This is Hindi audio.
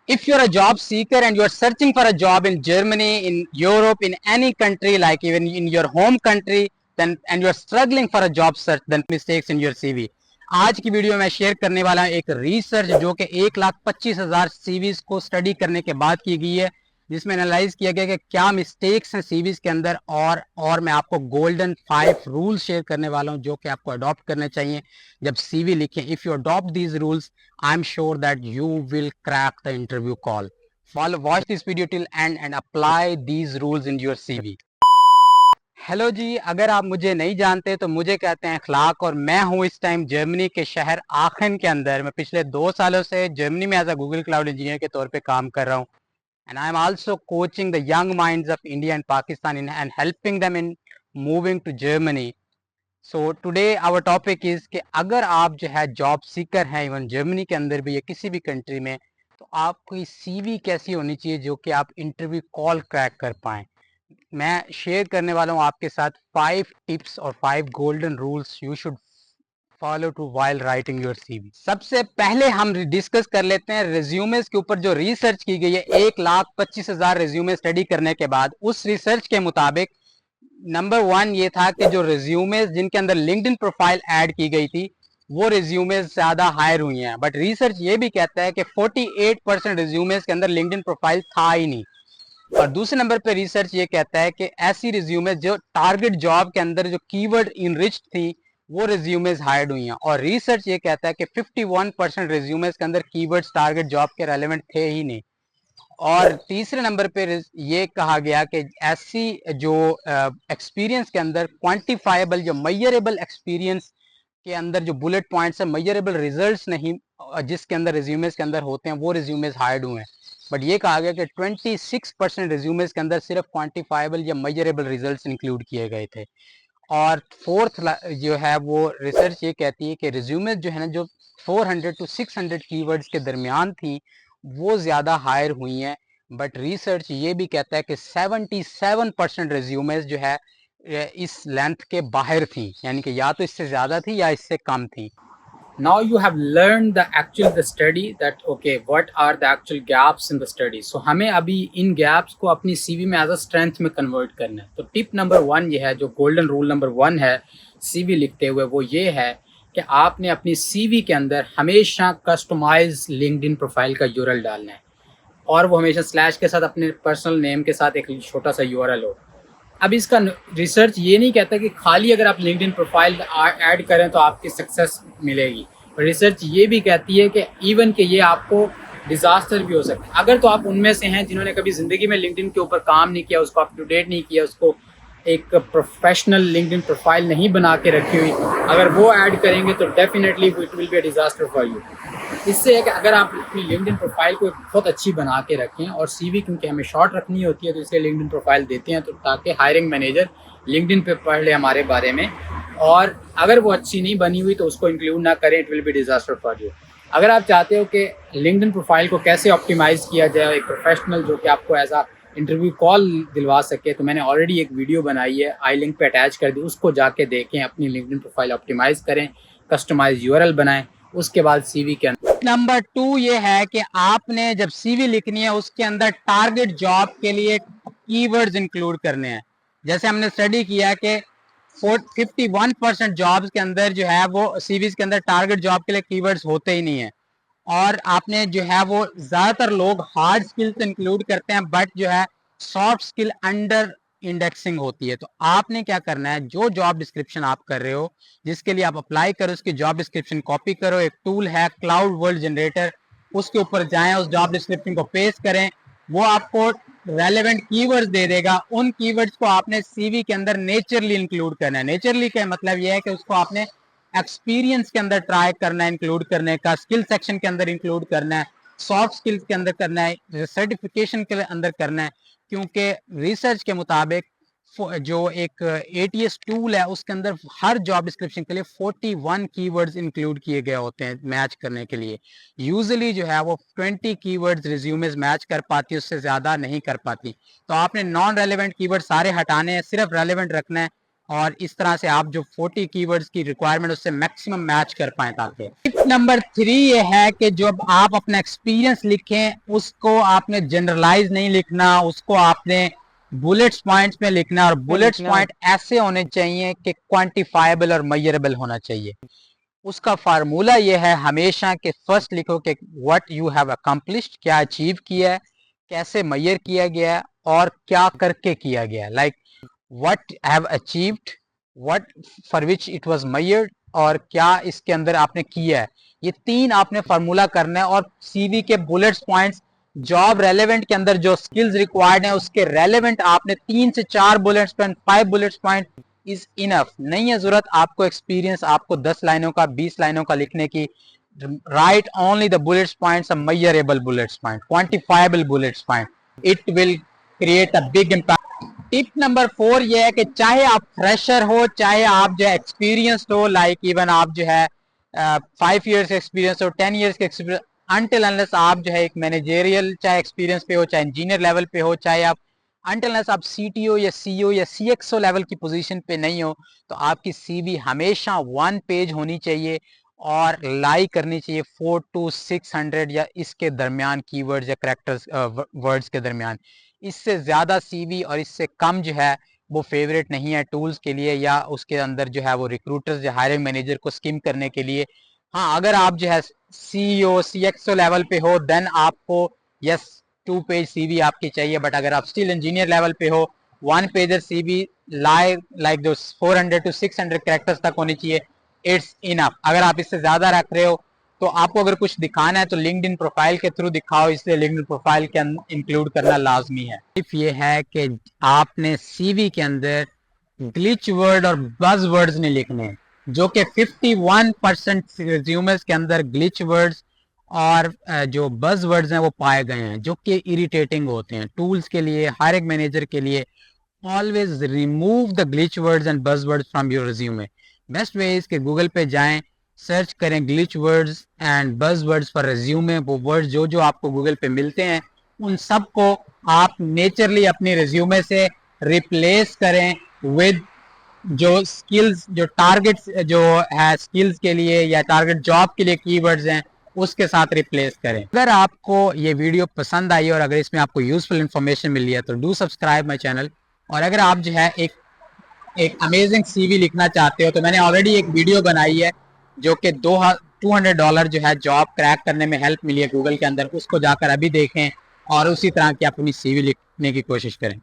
If you're a job seeker and you're searching for a job in Germany, in Europe, in any country, like even in your home country, then and you're struggling for a job search, then mistakes in your CV. आज की वीडियो में शेयर करने वाला हूं एक रिसर्च जो कि 1,25,000 सीवीज को स्टडी करने के बाद की गई है, जिसमें एनालाइज किया गया कि क्या मिस्टेक्स हैं सीवीज के अंदर, और मैं आपको गोल्डन 5 रूल्स शेयर करने वाला हूं जो कि आपको अडॉप्ट करने चाहिए जब सीवी लिखें. If you adopt these rules, I am sure that you will crack the interview call. Watch this video till end and apply these rules in your CV. Hello ji, अगर आप मुझे नहीं जानते तो मुझे कहते हैं अखलाक, और मैं हूँ इस टाइम जर्मनी के शहर आखन के अंदर. मैं पिछले 2 सालों से जर्मनी में as a Google cloud engineer के तौर पे काम कर रहा हूँ. And I am also coaching the young minds of India and Pakistan in and helping them in moving to Germany. So today our topic is कि अगर आप जो है जॉब सीकर हैं इवन जर्मनी के अंदर भी या किसी भी कंट्री में, तो आपकी सीवी कैसी होनी चाहिए जो कि आप इंटरव्यू कॉल क्रैक कर पाएँ. मैं शेयर करने वाला हूँ आपके साथ 5 टिप्स और 5 golden rules you should follow to while writing your CV. सबसे पहले हम डिस्कस कर लेते हैं रिज्यूमेस के ऊपर जो रिसर्च की गई है. 1,25,000 रिज्यूमे स्टडी करने के बाद उस रिसर्च के मुताबिक नंबर 1 ये था कि जो रिज्यूमेस जिनके अंदर लिंक्डइन प्रोफाइल ऐड की गई थी वो रिज्यूमेस ज्यादा हायर हुई हैं. बट रिसर्च ये भी कहता है कि 48% रिज्यूमेस के अंदर लिंक्डइन प्रोफाइल था ही नहीं. और दूसरे नंबर पे रिसर्च ये कहता है कि ऐसी रिज्यूमेस जो टारगेट जॉब के अंदर जो कीवर्ड इनरिच्ड थी वो रिज्यूमेस हायर्ड हुई हैं. और रिसर्च ये कहता है कि 51% रिज्यूमेस के अंदर कीवर्ड्स टारगेट जॉब के रेलेवेंट थे ही नहीं. और तीसरे नंबर पे ये कहा गया कि ऐसी जो एक्सपीरियंस के अंदर क्वांटिफाइबल जो मेजरेबल एक्सपीरियंस के अंदर जो बुलेट पॉइंट्स है, मेजरेबल रिजल्ट्स नहीं जिसके अंदर रिज्यूमेस के अंदर होते हैं वो रिज्यूमेस हायर्ड हुए हैं. बट ये कहा गया कि 26% रिज्यूमेस के अंदर सिर्फ क्वांटिफाइबल या मेजरेबल रिजल्ट्स इंक्लूड किए गए थे. और फोर्थ जो है वो रिसर्च ये कहती है कि रिज्यूमेस जो है ना जो 400 टू 600 कीवर्ड्स के दरमियान थी वो ज़्यादा हायर हुई हैं. बट रिसर्च ये भी कहता है कि 77% रिज्यूमेस जो है इस लेंथ के बाहर थी, यानी कि या तो इससे ज़्यादा थी या इससे कम थी. Now you have learned the study that okay what are the actual gaps in the study. So हमें अभी इन gaps को अपनी CV में एज अ स्ट्रेंथ में कन्वर्ट करना है. तो टिप नंबर 1 ये है, जो गोल्डन रूल नंबर 1 है CV लिखते हुए, वो ये है कि आपने अपनी CV के अंदर हमेशा कस्टमाइज लिंक्डइन प्रोफाइल का यूआरएल डालना है, और वो हमेशा स्लैश के साथ अपने पर्सनल नेम के साथ एक छोटा सा यूआरएल हो. अब इसका रिसर्च ये नहीं कहता कि खाली अगर आप लिंक्डइन प्रोफाइल ऐड करें तो आपकी सक्सेस मिलेगी. रिसर्च ये भी कहती है कि इवन कि ये आपको डिज़ास्टर भी हो सकता है. अगर तो आप उनमें से हैं जिन्होंने कभी ज़िंदगी में लिंक्डइन के ऊपर काम नहीं किया, उसको अप टू डेट नहीं किया, उसको एक प्रोफेशनल लिंक्डइन प्रोफाइल नहीं बना के रखी हुई, अगर वो ऐड करेंगे तो definitely it will be a disaster for you. इससे है कि अगर आप अपनी लिंक्डइन प्रोफाइल को बहुत अच्छी बना के रखें, और सीवी क्योंकि हमें शॉर्ट रखनी होती है तो इसलिए लिंक्डइन प्रोफाइल देते हैं, तो ताकि हायरिंग मैनेजर लिंक्डइन पे पढ़ ले हमारे बारे में, और अगर वो अच्छी नहीं बनी हुई तो उसको इंक्लूड ना करें. It will be disaster for you. अगर आप चाहते हो कि लिंक्डइन प्रोफाइल को कैसे ऑप्टिमाइज़ किया जाए, एक प्रोफेशनल जो कि आपको एज आ इंटरव्यू कॉल दिलवा सके, तो मैंने ऑलरेडी एक वीडियो बनाई है, आई लिंक पे अटैच कर दी, उसको जाके देखें. अपनी लिंक्डइन प्रोफाइल ऑप्टिमाइज़ करें, कस्टमाइज यूआरएल बनाएं, उसके बाद सीवी के अंदर. नंबर 2 ये है कि आपने जब सीवी लिखनी है उसके अंदर टारगेट जॉब के लिए कीवर्ड्स इंक्लूड करने हैं. जैसे हमने स्टडी किया कि 51% जॉब्स के अंदर जो है वो सीवीज के अंदर टारगेट जॉब के लिए कीवर्ड्स होते ही नहीं है. और आपने जो है वो ज़्यादातर लोग हार्ड स्किल्स इंक्लूड करते हैं, बट जो है सॉफ्ट स्किल अंडर इंडेक्सिंग होती है. तो आपने क्या करना है, जो जॉब डिस्क्रिप्शन आप कर रहे हो जिसके लिए आप अप्लाई करो उसकी जॉब डिस्क्रिप्शन कॉपी करो. एक टूल है क्लाउड वर्ल्ड जनरेटर, उसके ऊपर जाएं, उस जॉब डिस्क्रिप्शन को पेस्ट करें, वो आपको रेलेवेंट कीवर्ड्स दे देगा. उन कीवर्ड्स को आपने सीवी के अंदर नेचरली इंक्लूड करना है. नेचरली का मतलब यह है कि उसको आपने एक्सपीरियंस के अंदर ट्राई करना है इंक्लूड करने का, स्किल सेक्शन के अंदर इंक्लूड करना है, सॉफ्ट स्किल्स के अंदर करना है, सर्टिफिकेशन के अंदर करना है. क्योंकि रिसर्च के मुताबिक जो एक एटीएस टूल है उसके अंदर हर जॉब डिस्क्रिप्शन के लिए 41 कीवर्ड्स इंक्लूड किए गए होते हैं मैच करने के लिए. यूजुअली जो है वो 20 कीवर्ड्स रिज्यूमेस मैच कर पाती है, उससे ज़्यादा नहीं कर पाती. तो आपने नॉन रेलेवेंट कीवर्ड सारे हटाने हैं, सिर्फ रेलेवेंट रखना है. और इस तरह से आप जो 40 कीवर्ड्स की रिक्वायरमेंट उससे मैक्सिमम मैच कर पाए। ताकि टिप नंबर 3 ये है कि जब आप अपना एक्सपीरियंस लिखें उसको आपने जनरलाइज नहीं लिखना, उसको आपने बुलेट्स पॉइंट्स में लिखना, और बुलेट्स पॉइंट ऐसे होने चाहिए कि क्वांटिफाइबल और मेजरेबल होना चाहिए। उसका फार्मूला ये है हमेशा कि फर्स्ट लिखो कि व्हाट यू हैव अकम्प्लिश्ड, क्या अचीव किया है, कैसे मेजर किया गया है और क्या करके किया गया है। Like what have achieved, what for which it was measured, और क्या इसके अंदर आपने किया है। ये 3 आपने फार्मूला करना है। और सीवी के बुलेट्स पॉइंट्स जॉब रेलेवेंट के अंदर जो स्किल्स रिक्वायर्ड हैं उसके रेलेवेंट आपने 3 से 4 bullets point, 5 bullets point is enough. नहीं है जरूरत आपको एक्सपीरियंस आपको 10 लाइनों का 20 लाइनों का लिखने की। Right only the bullets points, measurable bullets point, quantifiable bullets point, it will create a big impact. Tip number 4 ये है कि चाहे आप फ्रेशर हो, चाहे आप जो है एक्सपीरियंस्ड हो, लाइक इवन आप जो है 5 ईयर्स एक्सपीरियंस हो, 10 ईयर्स के एक्सपीरियंस, अनटिल अनलेस आप जो है एक मैनेजेरियल चाहे एक्सपीरियंस पे हो, चाहे इंजीनियर लेवल पे हो, चाहे आप अनटिल अनलेस आप सीटीओ या सीईओ या सीएक्सओ लेवल की पोजीशन पे नहीं हो, तो आपकी सीवी हमेशा 1 पेज होनी चाहिए और लाई करनी चाहिए 4 to 600 या इसके दरमियान कीवर्ड्स या करेक्टर्स वर्ड्स के दरमियान। इससे ज़्यादा सीवी और इससे कम जो है वो फेवरेट नहीं है टूल्स के लिए, या उसके अंदर जो है वो रिक्रूटर्स या हायरिंग मैनेजर को स्किम करने के लिए। हाँ, अगर आप जो है सीईओ सीएक्सओ लेवल पे हो देन आपको यस 2 पेज सीवी आपकी चाहिए। बट अगर आप स्टिल इंजीनियर लेवल पे हो 1 पेजर सीवी लाइक जो 400 to 600 कैरेक्टर्स तक होनी चाहिए, इट्स इनफ। अगर आप इससे ज्यादा रख रहे हो तो आपको अगर कुछ दिखाना है तो लिंक्डइन प्रोफाइल के थ्रू दिखाओ, इसलिए लिंक्डइन प्रोफाइल के इंक्लूड करना लाजमी है। इफ ये है कि आपने सीवी के अंदर ग्लिच वर्ड और बज वर्ड्स नहीं लिखने, जो कि 51% रिज्यूमेस के अंदर ग्लिच वर्ड्स और जो बज वर्ड्स हैं वो पाए गए हैं, जो कि इरिटेटिंग होते हैं टूल्स के लिए, हायरिंग मैनेजर के लिए। Always remove the glitch words and buzz words from your resume. Best way is के गूगल पे जाएं, सर्च करें glitch words and buzz words for resume. वो वर्ड्स जो जो आपको गूगल पे मिलते हैं उन सब को आप नेचुरली अपने रिज्यूमे से रिप्लेस करें विद जो स्किल्स, जो टारगेट्स जो है स्किल्स के लिए या टारगेट जॉब के लिए कीवर्ड्स हैं उसके साथ रिप्लेस करें। अगर आपको ये वीडियो पसंद आई और अगर इसमें आपको यूजफुल इन्फॉर्मेशन मिली है तो डू सब्सक्राइब माय चैनल। और अगर आप जो है एक अमेजिंग सीवी लिखना चाहते हो तो मैंने ऑलरेडी एक वीडियो बनाई है जो कि $200 जो है जॉब क्रैक करने में हेल्प मिली है गूगल के अंदर, उसको जाकर अभी देखें और उसी तरह की अपनी सीवी लिखने की कोशिश करें।